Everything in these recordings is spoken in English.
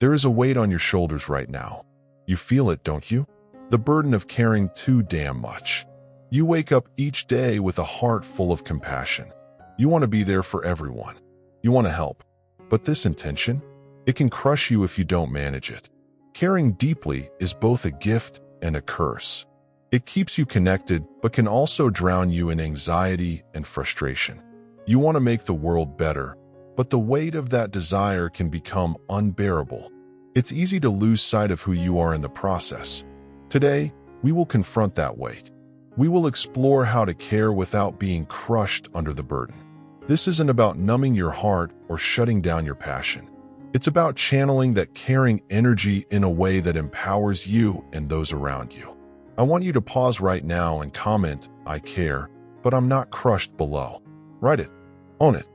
There is a weight on your shoulders right now. You feel it, don't you? The burden of caring too damn much. You wake up each day with a heart full of compassion. You want to be there for everyone. You want to help. But this intention, it can crush you if you don't manage it. Caring deeply is both a gift and a curse. It keeps you connected, but can also drown you in anxiety and frustration. You want to make the world better, but the weight of that desire can become unbearable. It's easy to lose sight of who you are in the process. Today, we will confront that weight. We will explore how to care without being crushed under the burden. This isn't about numbing your heart or shutting down your passion. It's about channeling that caring energy in a way that empowers you and those around you. I want you to pause right now and comment, "I care, but I'm not crushed," below. Write it. Own it.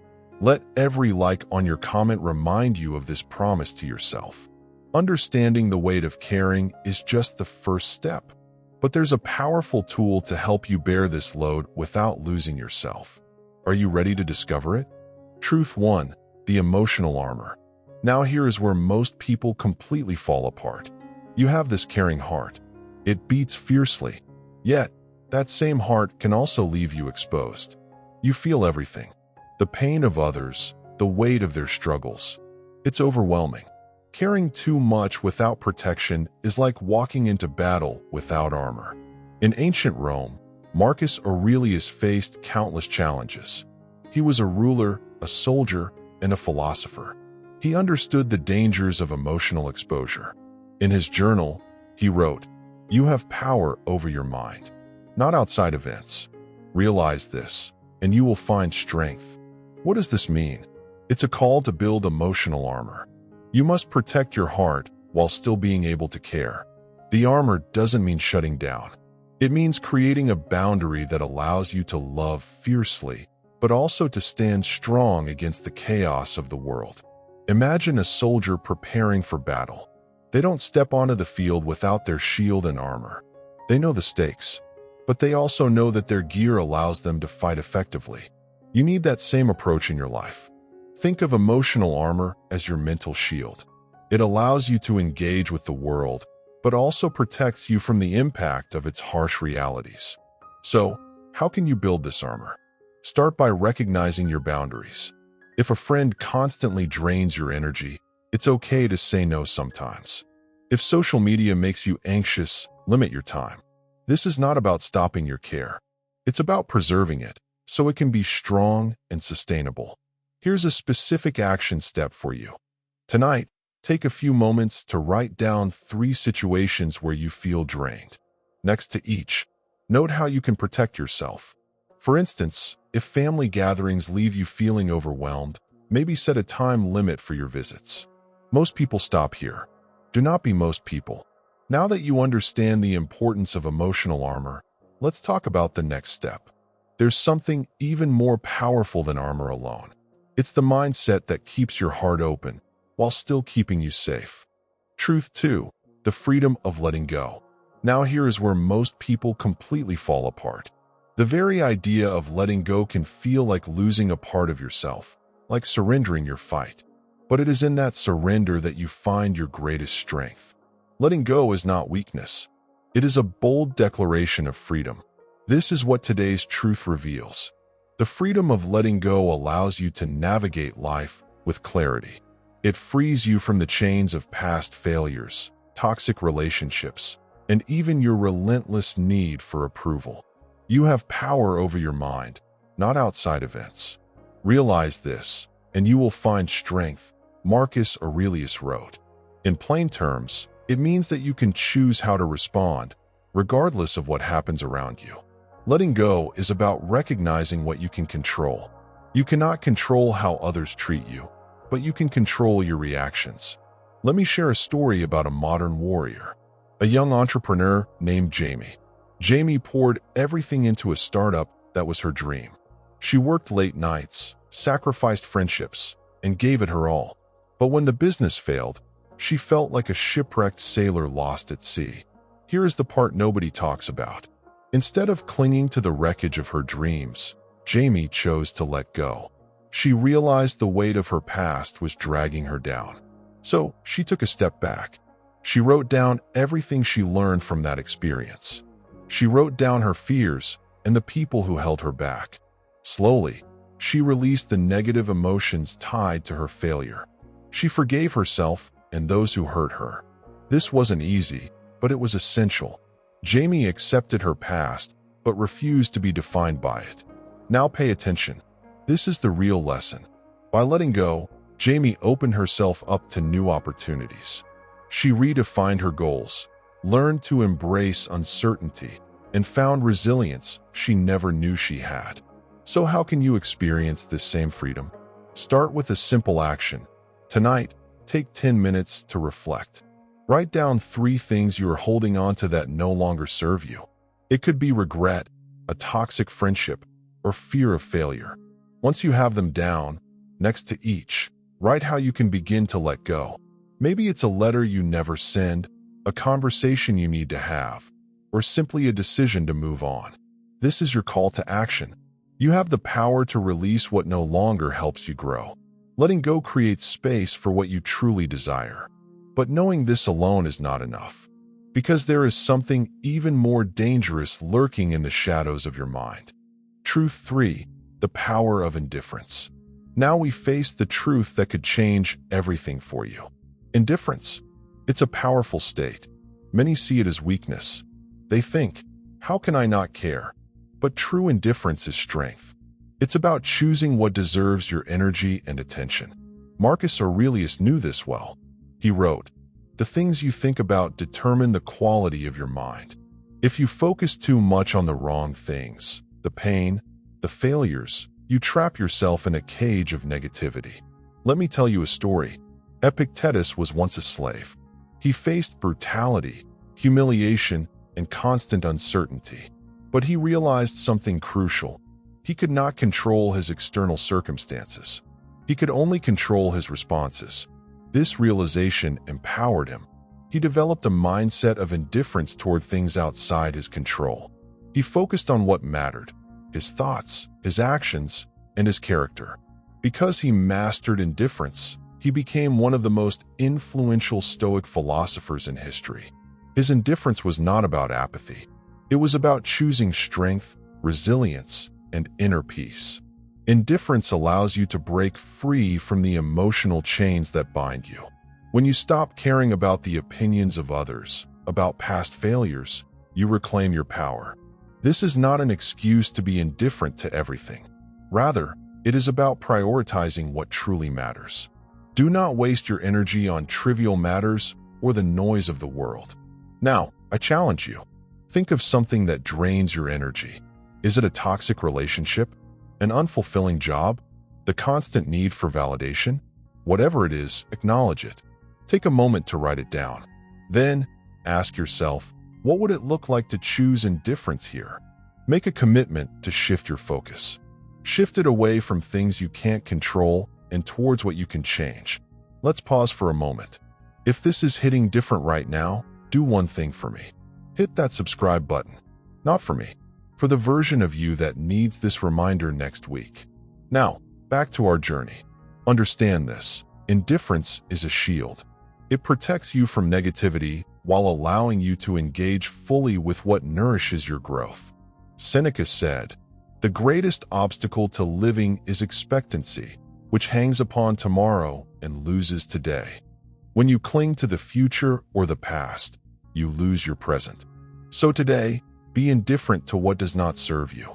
Let every like on your comment remind you of this promise to yourself. Understanding the weight of caring is just the first step, but there's a powerful tool to help you bear this load without losing yourself. Are you ready to discover it? Truth 1. The emotional armor. Now here is where most people completely fall apart. You have this caring heart. It beats fiercely. Yet, that same heart can also leave you exposed. You feel everything. The pain of others, the weight of their struggles. It's overwhelming. Caring too much without protection is like walking into battle without armor. In ancient Rome, Marcus Aurelius faced countless challenges. He was a ruler, a soldier, and a philosopher. He understood the dangers of emotional exposure. In his journal, he wrote, "You have power over your mind, not outside events. Realize this, and you will find strength." What does this mean? It's a call to build emotional armor. You must protect your heart while still being able to care. The armor doesn't mean shutting down. It means creating a boundary that allows you to love fiercely, but also to stand strong against the chaos of the world. Imagine a soldier preparing for battle. They don't step onto the field without their shield and armor. They know the stakes, but they also know that their gear allows them to fight effectively. You need that same approach in your life. Think of emotional armor as your mental shield. It allows you to engage with the world, but also protects you from the impact of its harsh realities. So, how can you build this armor? Start by recognizing your boundaries. If a friend constantly drains your energy, it's okay to say no sometimes. If social media makes you anxious, limit your time. This is not about stopping your care. It's about preserving it, so it can be strong and sustainable. Here's a specific action step for you. Tonight, take a few moments to write down 3 situations where you feel drained. Next to each, note how you can protect yourself. For instance, if family gatherings leave you feeling overwhelmed, maybe set a time limit for your visits. Most people stop here. Do not be most people. Now that you understand the importance of emotional armor, let's talk about the next step. There's something even more powerful than armor alone. It's the mindset that keeps your heart open while still keeping you safe. Truth 2. The freedom of letting go. Now here is where most people completely fall apart. The very idea of letting go can feel like losing a part of yourself, like surrendering your fight. But it is in that surrender that you find your greatest strength. Letting go is not weakness. It is a bold declaration of freedom. This is what today's truth reveals. The freedom of letting go allows you to navigate life with clarity. It frees you from the chains of past failures, toxic relationships, and even your relentless need for approval. You have power over your mind, not outside events. Realize this, and you will find strength, Marcus Aurelius wrote. In plain terms, it means that you can choose how to respond, regardless of what happens around you. Letting go is about recognizing what you can control. You cannot control how others treat you, but you can control your reactions. Let me share a story about a modern warrior, a young entrepreneur named Jamie. Jamie poured everything into a startup that was her dream. She worked late nights, sacrificed friendships, and gave it her all. But when the business failed, she felt like a shipwrecked sailor lost at sea. Here is the part nobody talks about. Instead of clinging to the wreckage of her dreams, Jamie chose to let go. She realized the weight of her past was dragging her down. So she took a step back. She wrote down everything she learned from that experience. She wrote down her fears and the people who held her back. Slowly, she released the negative emotions tied to her failure. She forgave herself and those who hurt her. This wasn't easy, but it was essential. Jamie accepted her past, but refused to be defined by it. Now pay attention. This is the real lesson. By letting go, Jamie opened herself up to new opportunities. She redefined her goals, learned to embrace uncertainty, and found resilience she never knew she had. So how can you experience this same freedom? Start with a simple action. Tonight, take 10 minutes to reflect. Write down 3 things you are holding on to that no longer serve you. It could be regret, a toxic friendship, or fear of failure. Once you have them down, next to each, write how you can begin to let go. Maybe it's a letter you never send, a conversation you need to have, or simply a decision to move on. This is your call to action. You have the power to release what no longer helps you grow. Letting go creates space for what you truly desire. But knowing this alone is not enough, because there is something even more dangerous lurking in the shadows of your mind. Truth 3, the power of indifference. Now we face the truth that could change everything for you. Indifference. It's a powerful state. Many see it as weakness. They think, how can I not care? But true indifference is strength. It's about choosing what deserves your energy and attention. Marcus Aurelius knew this well. He wrote, "The things you think about determine the quality of your mind." If you focus too much on the wrong things, the pain, the failures, you trap yourself in a cage of negativity. Let me tell you a story. Epictetus was once a slave. He faced brutality, humiliation, and constant uncertainty. But he realized something crucial. He could not control his external circumstances. He could only control his responses. This realization empowered him. He developed a mindset of indifference toward things outside his control. He focused on what mattered: his thoughts, his actions, and his character. Because he mastered indifference, he became one of the most influential Stoic philosophers in history. His indifference was not about apathy. It was about choosing strength, resilience, and inner peace. Indifference allows you to break free from the emotional chains that bind you. When you stop caring about the opinions of others, about past failures, you reclaim your power. This is not an excuse to be indifferent to everything. Rather, it is about prioritizing what truly matters. Do not waste your energy on trivial matters or the noise of the world. Now, I challenge you. Think of something that drains your energy. Is it a toxic relationship? An unfulfilling job? The constant need for validation? Whatever it is, acknowledge it. Take a moment to write it down. Then, ask yourself, what would it look like to choose indifference here? Make a commitment to shift your focus. Shift it away from things you can't control and towards what you can change. Let's pause for a moment. If this is hitting different right now, do one thing for me. Hit that subscribe button. Not for me, for the version of you that needs this reminder next week. Now, back to our journey. Understand this. Indifference is a shield. It protects you from negativity while allowing you to engage fully with what nourishes your growth. Seneca said, "The greatest obstacle to living is expectancy, which hangs upon tomorrow and loses today." When you cling to the future or the past, you lose your present. So today, be indifferent to what does not serve you.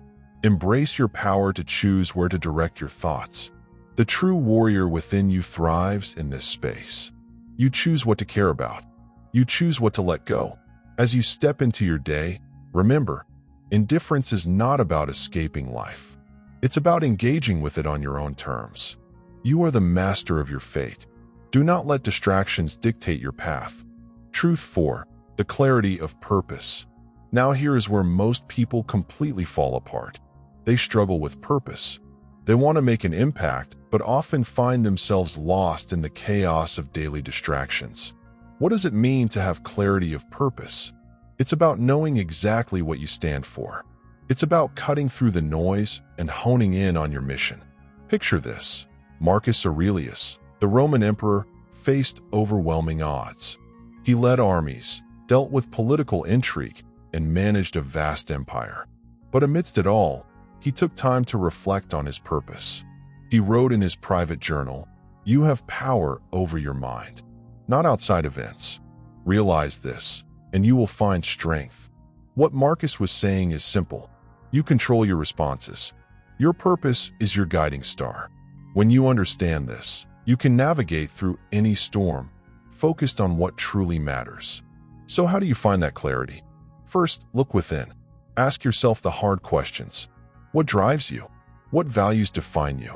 Embrace your power to choose where to direct your thoughts. The true warrior within you thrives in this space. You choose what to care about. You choose what to let go. As you step into your day, remember, indifference is not about escaping life. It's about engaging with it on your own terms. You are the master of your fate. Do not let distractions dictate your path. Truth 4. The clarity of purpose. Now here is where most people completely fall apart. They struggle with purpose. They want to make an impact, but often find themselves lost in the chaos of daily distractions. What does it mean to have clarity of purpose? It's about knowing exactly what you stand for. It's about cutting through the noise and honing in on your mission. Picture this. Marcus Aurelius, the Roman emperor, faced overwhelming odds. He led armies, dealt with political intrigue, and managed a vast empire. But amidst it all, he took time to reflect on his purpose. He wrote in his private journal, "You have power over your mind, not outside events. Realize this, and you will find strength." What Marcus was saying is simple. You control your responses. Your purpose is your guiding star. When you understand this, you can navigate through any storm, focused on what truly matters. So how do you find that clarity? First, look within. Ask yourself the hard questions. What drives you? What values define you?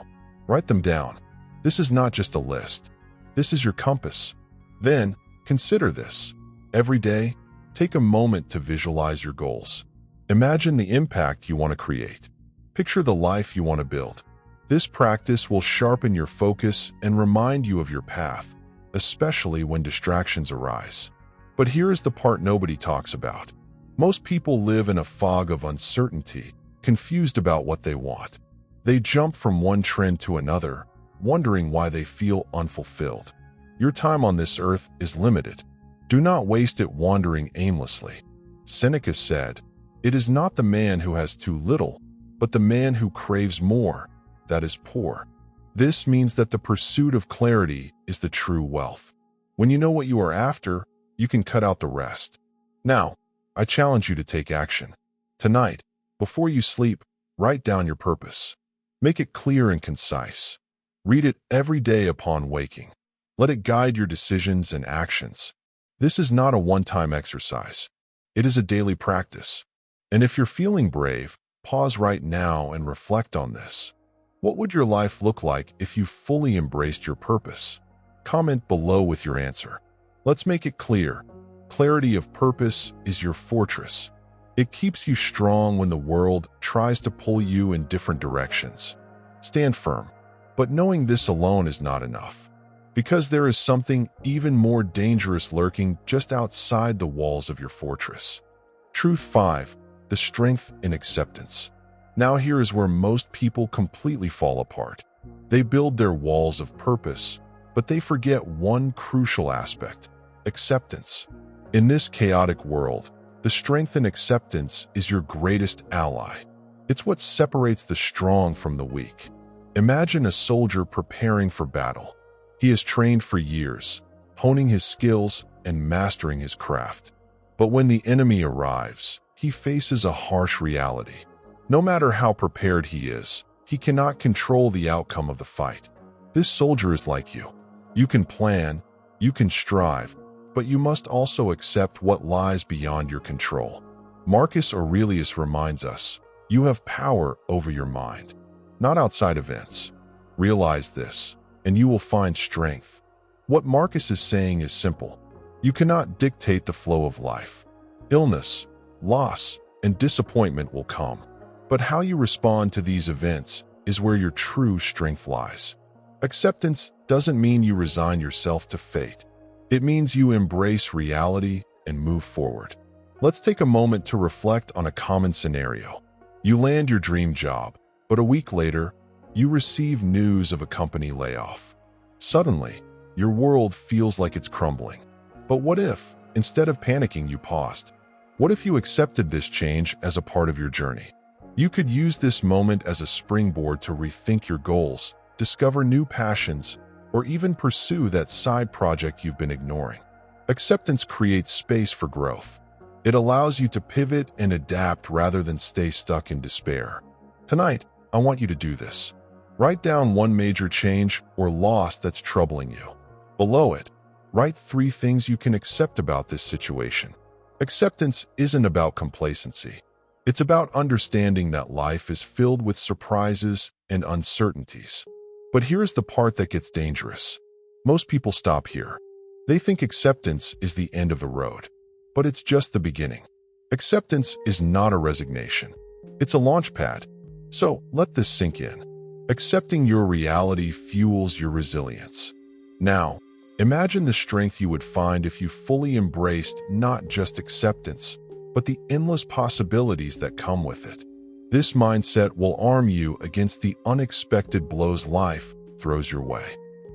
Write them down. This is not just a list. This is your compass. Then, consider this. Every day, take a moment to visualize your goals. Imagine the impact you want to create. Picture the life you want to build. This practice will sharpen your focus and remind you of your path, especially when distractions arise. But here is the part nobody talks about. Most people live in a fog of uncertainty, confused about what they want. They jump from one trend to another, wondering why they feel unfulfilled. Your time on this earth is limited. Do not waste it wandering aimlessly. Seneca said, "It is not the man who has too little, but the man who craves more, that is poor." This means that the pursuit of clarity is the true wealth. When you know what you are after, you can cut out the rest. Now, I challenge you to take action. Tonight, before you sleep, write down your purpose. Make it clear and concise. Read it every day upon waking. Let it guide your decisions and actions. This is not a one-time exercise. It is a daily practice. And if you're feeling brave, pause right now and reflect on this. What would your life look like if you fully embraced your purpose? Comment below with your answer. Let's make it clear. Clarity of purpose is your fortress. It keeps you strong when the world tries to pull you in different directions. Stand firm. But knowing this alone is not enough. Because there is something even more dangerous lurking just outside the walls of your fortress. Truth 5. The strength in acceptance. Now here is where most people completely fall apart. They build their walls of purpose, but they forget one crucial aspect: acceptance. In this chaotic world, the strength in acceptance is your greatest ally. It's what separates the strong from the weak. Imagine a soldier preparing for battle. He has trained for years, honing his skills and mastering his craft. But when the enemy arrives, he faces a harsh reality. No matter how prepared he is, he cannot control the outcome of the fight. This soldier is like you. You can plan, you can strive, but you must also accept what lies beyond your control. Marcus Aurelius reminds us, you have power over your mind, not outside events. Realize this, and you will find strength. What Marcus is saying is simple. You cannot dictate the flow of life. Illness, loss, and disappointment will come. But how you respond to these events is where your true strength lies. Acceptance doesn't mean you resign yourself to fate. It means you embrace reality and move forward. Let's take a moment to reflect on a common scenario. You land your dream job, but a week later, you receive news of a company layoff. Suddenly, your world feels like it's crumbling. But what if, instead of panicking, you paused? What if you accepted this change as a part of your journey? You could use this moment as a springboard to rethink your goals, discover new passions, or even pursue that side project you've been ignoring. Acceptance creates space for growth. It allows you to pivot and adapt rather than stay stuck in despair. Tonight, I want you to do this. Write down one major change or loss that's troubling you. Below it, write 3 things you can accept about this situation. Acceptance isn't about complacency. It's about understanding that life is filled with surprises and uncertainties. But here's the part that gets dangerous. Most people stop here. They think acceptance is the end of the road. But it's just the beginning. Acceptance is not a resignation. It's a launch pad. So let this sink in. Accepting your reality fuels your resilience. Now, imagine the strength you would find if you fully embraced not just acceptance, but the endless possibilities that come with it. This mindset will arm you against the unexpected blows life throws your way.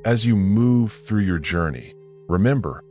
As you move through your journey, remember,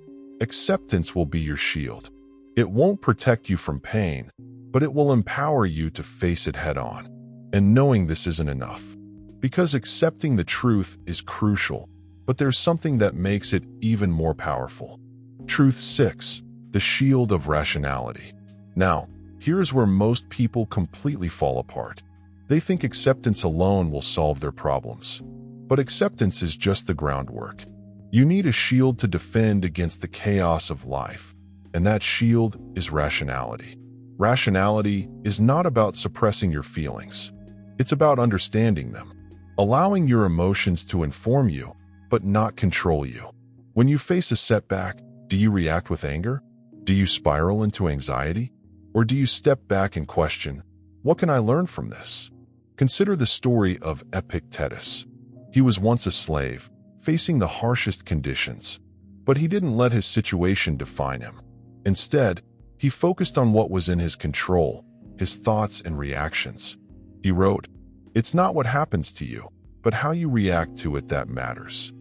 acceptance will be your shield. It won't protect you from pain, but it will empower you to face it head-on. And knowing this isn't enough. Because accepting the truth is crucial, but there's something that makes it even more powerful. Truth 6. The Shield of Rationality. Now, here's where most people completely fall apart. They think acceptance alone will solve their problems. But acceptance is just the groundwork. You need a shield to defend against the chaos of life, and that shield is rationality. Rationality is not about suppressing your feelings. It's about understanding them, allowing your emotions to inform you, but not control you. When you face a setback, do you react with anger? Do you spiral into anxiety? Or do you step back and question, what can I learn from this? Consider the story of Epictetus. He was once a slave, facing the harshest conditions, but he didn't let his situation define him. Instead, he focused on what was in his control, his thoughts and reactions. He wrote, "It's not what happens to you, but how you react to it that matters."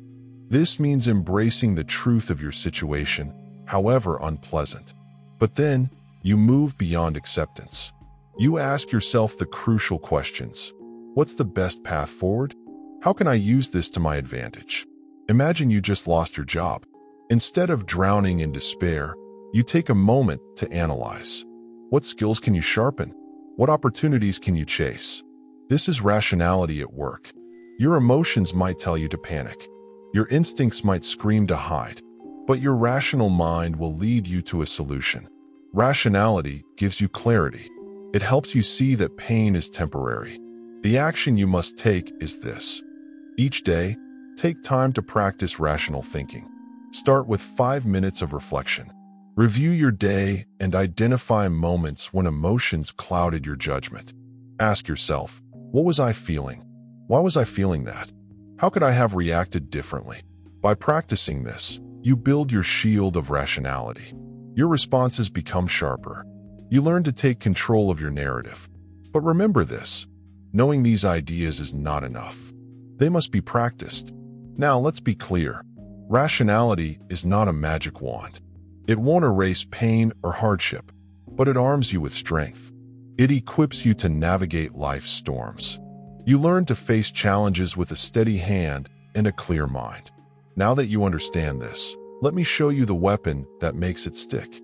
This means embracing the truth of your situation, however unpleasant. But then, you move beyond acceptance. You ask yourself the crucial questions. What's the best path forward? How can I use this to my advantage? Imagine you just lost your job. Instead of drowning in despair, you take a moment to analyze. What skills can you sharpen? What opportunities can you chase? This is rationality at work. Your emotions might tell you to panic. Your instincts might scream to hide. But your rational mind will lead you to a solution. Rationality gives you clarity. It helps you see that pain is temporary. The action you must take is this. Each day, take time to practice rational thinking. Start with 5 minutes of reflection. Review your day and identify moments when emotions clouded your judgment. Ask yourself, what was I feeling? Why was I feeling that? How could I have reacted differently? By practicing this, you build your shield of rationality. Your responses become sharper. You learn to take control of your narrative. But remember this, knowing these ideas is not enough. They must be practiced. Now let's be clear. Rationality is not a magic wand. It won't erase pain or hardship, but it arms you with strength. It equips you to navigate life's storms. You learn to face challenges with a steady hand and a clear mind. Now that you understand this, let me show you the weapon that makes it stick.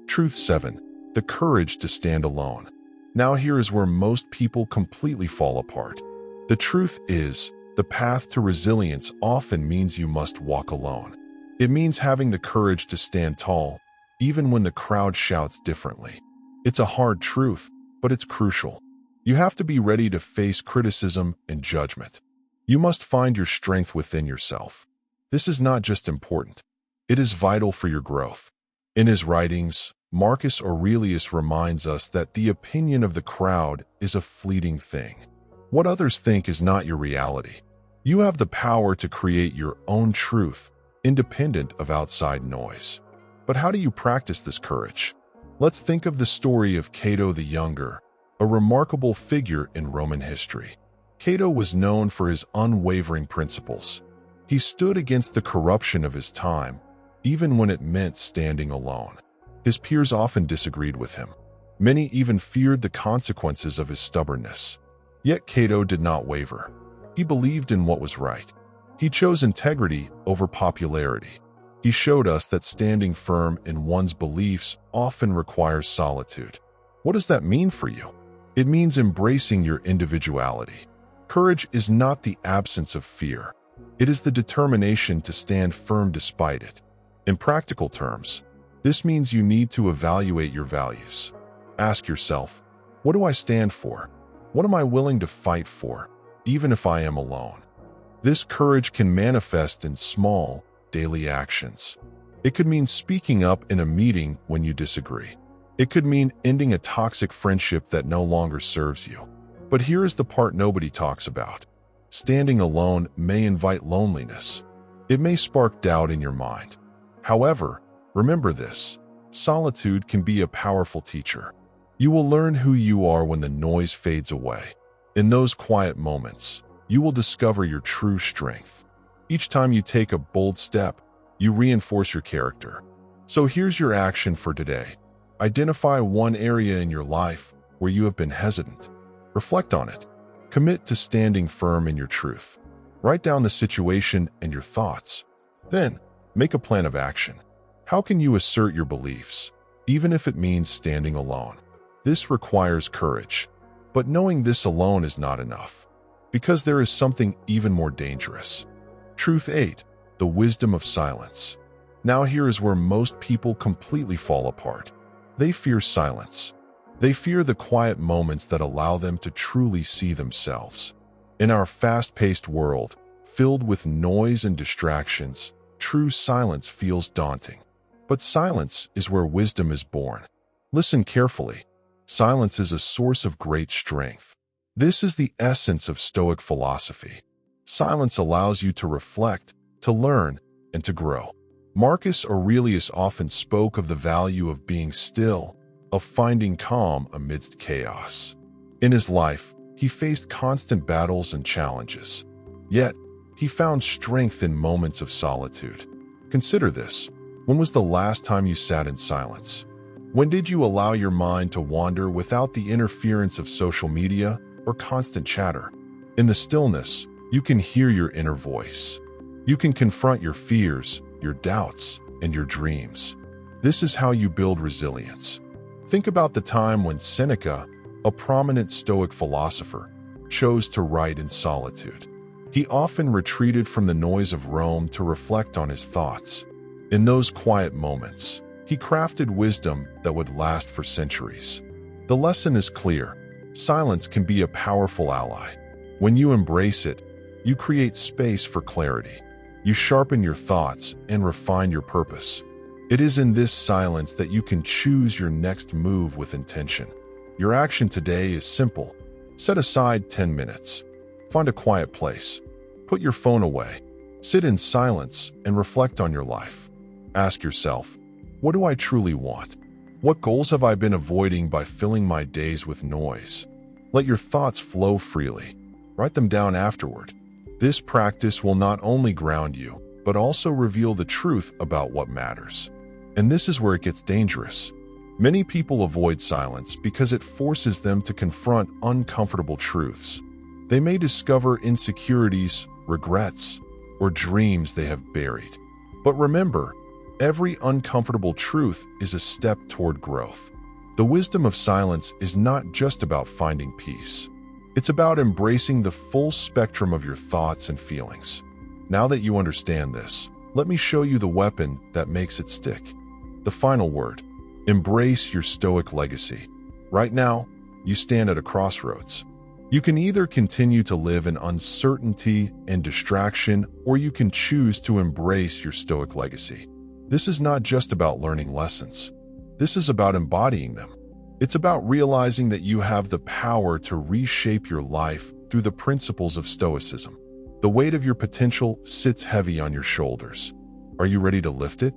Truth 7. The courage to stand alone. Now here is where most people completely fall apart. The truth is, the path to resilience often means you must walk alone. It means having the courage to stand tall, even when the crowd shouts differently. It's a hard truth, but it's crucial. You have to be ready to face criticism and judgment. You must find your strength within yourself. This is not just important. It is vital for your growth. In his writings, Marcus Aurelius reminds us that the opinion of the crowd is a fleeting thing. What others think is not your reality. You have the power to create your own truth, independent of outside noise. But how do you practice this courage? Let's think of the story of Cato the Younger, a remarkable figure in Roman history. Cato was known for his unwavering principles. He stood against the corruption of his time, even when it meant standing alone. His peers often disagreed with him. Many even feared the consequences of his stubbornness. Yet Cato did not waver. He believed in what was right. He chose integrity over popularity. He showed us that standing firm in one's beliefs often requires solitude. What does that mean for you? It means embracing your individuality. Courage is not the absence of fear. It is the determination to stand firm despite it. In practical terms, this means you need to evaluate your values. Ask yourself, what do I stand for? What am I willing to fight for, even if I am alone? This courage can manifest in small, daily actions. It could mean speaking up in a meeting when you disagree. It could mean ending a toxic friendship that no longer serves you. But here is the part nobody talks about. Standing alone may invite loneliness. It may spark doubt in your mind. However, remember this, solitude can be a powerful teacher. You will learn who you are when the noise fades away. In those quiet moments, you will discover your true strength. Each time you take a bold step, you reinforce your character. So here's your action for today. Identify one area in your life where you have been hesitant. Reflect on it. Commit to standing firm in your truth. Write down the situation and your thoughts. Then, make a plan of action. How can you assert your beliefs, even if it means standing alone? This requires courage. But knowing this alone is not enough, because there is something even more dangerous. Truth 8. The wisdom of silence. Now here is where most people completely fall apart. They fear silence. They fear the quiet moments that allow them to truly see themselves. In our fast-paced world, filled with noise and distractions, true silence feels daunting. But silence is where wisdom is born. Listen carefully. Silence is a source of great strength. This is the essence of Stoic philosophy. Silence allows you to reflect, to learn, and to grow. Marcus Aurelius often spoke of the value of being still, of finding calm amidst chaos. In his life, he faced constant battles and challenges. Yet, he found strength in moments of solitude. Consider this. When was the last time you sat in silence? When did you allow your mind to wander without the interference of social media or constant chatter? In the stillness, you can hear your inner voice. You can confront your fears, your doubts, and your dreams. This is how you build resilience. Think about the time when Seneca, a prominent Stoic philosopher, chose to write in solitude. He often retreated from the noise of Rome to reflect on his thoughts. In those quiet moments, he crafted wisdom that would last for centuries. The lesson is clear. Silence can be a powerful ally. When you embrace it, you create space for clarity. You sharpen your thoughts and refine your purpose. It is in this silence that you can choose your next move with intention. Your action today is simple. Set aside 10 minutes. Find a quiet place. Put your phone away. Sit in silence and reflect on your life. Ask yourself, what do I truly want? What goals have I been avoiding by filling my days with noise? Let your thoughts flow freely. Write them down afterward. This practice will not only ground you, but also reveal the truth about what matters. And this is where it gets dangerous. Many people avoid silence because it forces them to confront uncomfortable truths. They may discover insecurities, regrets, or dreams they have buried. But remember, every uncomfortable truth is a step toward growth. The wisdom of silence is not just about finding peace. It's about embracing the full spectrum of your thoughts and feelings. Now that you understand this, let me show you the weapon that makes it stick. The final word. Embrace your Stoic legacy. Right now, you stand at a crossroads. You can either continue to live in uncertainty and distraction, or you can choose to embrace your Stoic legacy. This is not just about learning lessons. This is about embodying them. It's about realizing that you have the power to reshape your life through the principles of Stoicism. The weight of your potential sits heavy on your shoulders. Are you ready to lift it?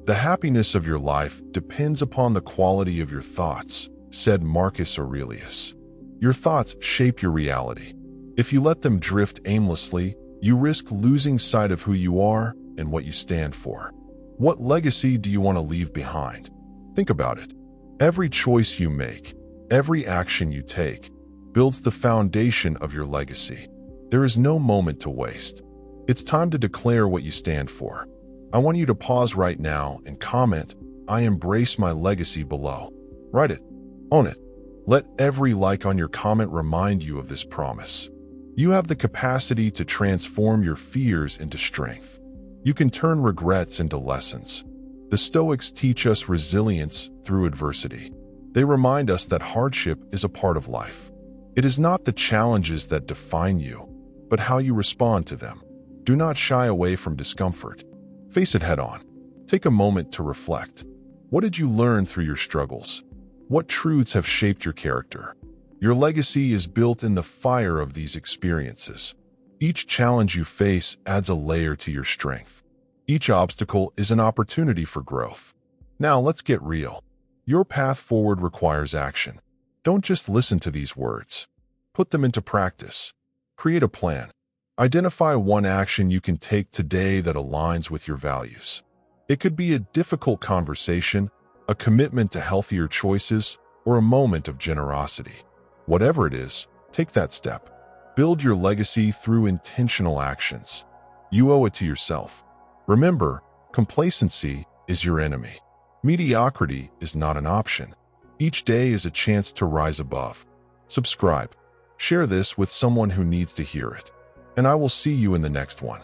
The happiness of your life depends upon the quality of your thoughts, said Marcus Aurelius. Your thoughts shape your reality. If you let them drift aimlessly, you risk losing sight of who you are and what you stand for. What legacy do you want to leave behind? Think about it. Every choice you make, every action you take, builds the foundation of your legacy. There is no moment to waste. It's time to declare what you stand for. I want you to pause right now and comment, "I embrace my legacy" below. Write it. Own it. Let every like on your comment remind you of this promise. You have the capacity to transform your fears into strength. You can turn regrets into lessons. The Stoics teach us resilience through adversity. They remind us that hardship is a part of life. It is not the challenges that define you, but how you respond to them. Do not shy away from discomfort. Face it head-on. Take a moment to reflect. What did you learn through your struggles? What truths have shaped your character? Your legacy is built in the fire of these experiences. Each challenge you face adds a layer to your strength. Each obstacle is an opportunity for growth. Now let's get real. Your path forward requires action. Don't just listen to these words. Put them into practice. Create a plan. Identify one action you can take today that aligns with your values. It could be a difficult conversation, a commitment to healthier choices, or a moment of generosity. Whatever it is, take that step. Build your legacy through intentional actions. You owe it to yourself. Remember, complacency is your enemy. Mediocrity is not an option. Each day is a chance to rise above. Subscribe. Share this with someone who needs to hear it. And I will see you in the next one.